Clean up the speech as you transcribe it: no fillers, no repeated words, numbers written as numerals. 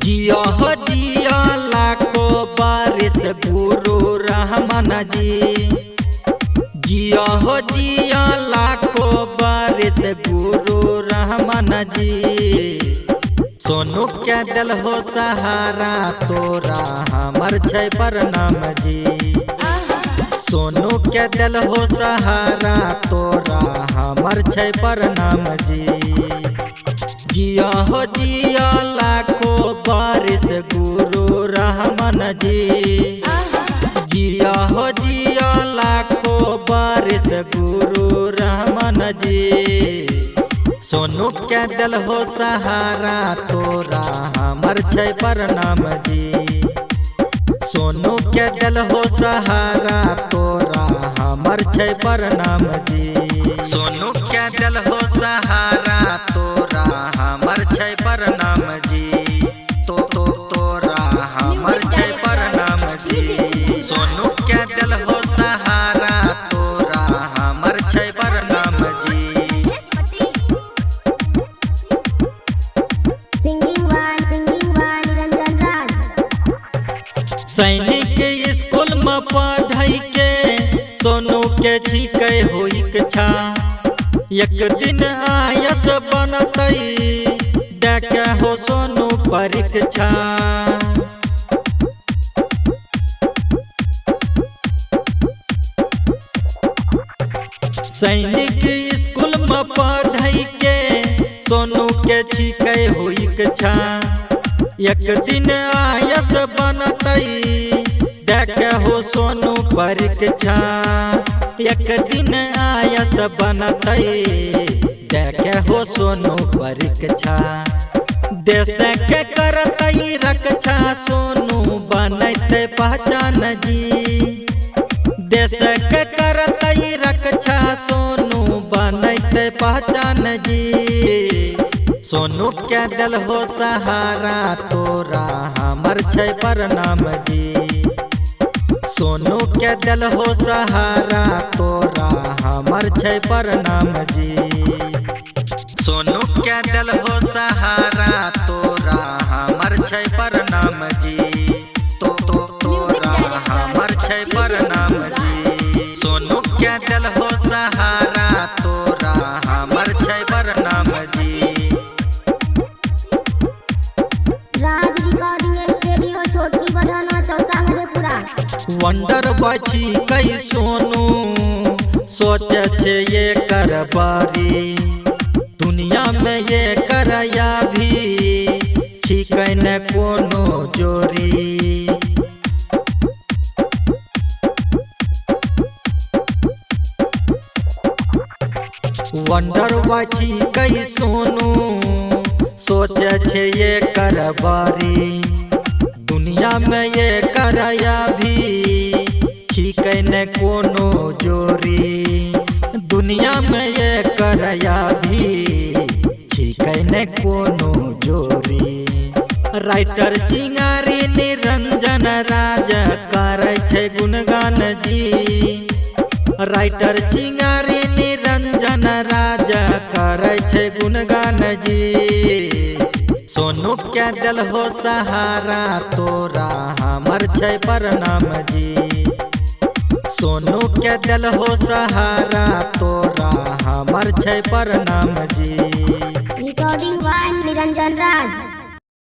जिया हो जिया लाखों बारिश गुरु रहमान जी। जिया हो जिया लाखों बारिश गुरु रहमान जी। सोनू के दिल हो सहारा तोरा हमर छै प्रणाम जी। सोनू के दिल हो सहारा तोरा हमर छै प्रणाम जी। जिया हो जिया लाखों बारिश गुरु रहमान जी। जिया हो जिया लाखों बारिश गुरु रहमान जी। सोनू के दिल हो सहारा तोरा हमर छै प्रणाम जी। सोनू के दिल हो सहारा तोरा हमर छै प्रणाम जी। सोनू के दिल हो सहारा तोरा हमर छै प्रणाम जी। तोरा हमर छै प्रणाम जी। सोनू के दिल हो सहारा तोरा हमर छै प्रणाम जी। सैनिक स्कूल में पढ़ाई के सोनू के छिकै हो इच्छा। एक दिन आयस बनतई देखे हो सोनू परीक्षा। सैनिक स्कूल में पढ़ाई के सोनू के छिकै हो इच्छा। एक दिन आयस बनतई देखे हो सोनू परीक्षा। एक दिन आयस बनतई देखे हो सोनू परीक्षा। देश के करतई रक्षा सोनू बनते पहचान जी। देश के करतई रक्षा सोनू बनते पहचान जी। सोनू के दिल हो सहारा तोरा हमर छै प्रणाम जी। सोनू के दिल हो सहारा तोरा हमर छै प्रणाम जी। सोनू के दिल हो सहारा तोरा हमर छै प्रणाम जी। तोरा हमर छै प्रणाम जी। सोनू के दिल हो सहारा तोरा हमर छै प्रणाम जी। वंडर बची कई सोनू सोचे छे ये कर बारी। दुनिया में ये करया भी छिकै न कोनो जोरी। वंडर बची कई सोनू सोचे छे ये कर बारी। दुनिया में ये करया भी छिकै न कोनो जोरी। दुनिया में ये करया भी छिकै न कोनो जोरी। राइटर चिंगारी निरंजन राज करे छै गुणगान जी। राइटर चिंगारी निरंजन राज करे छै गुणगान जी। सोनू के दिल हो सहारा तोरा हमर छै प्रणाम जी। सोनू के दिल हो सहारा तोरा हमर छै प्रणाम जी। Recording by Niranjan Raj.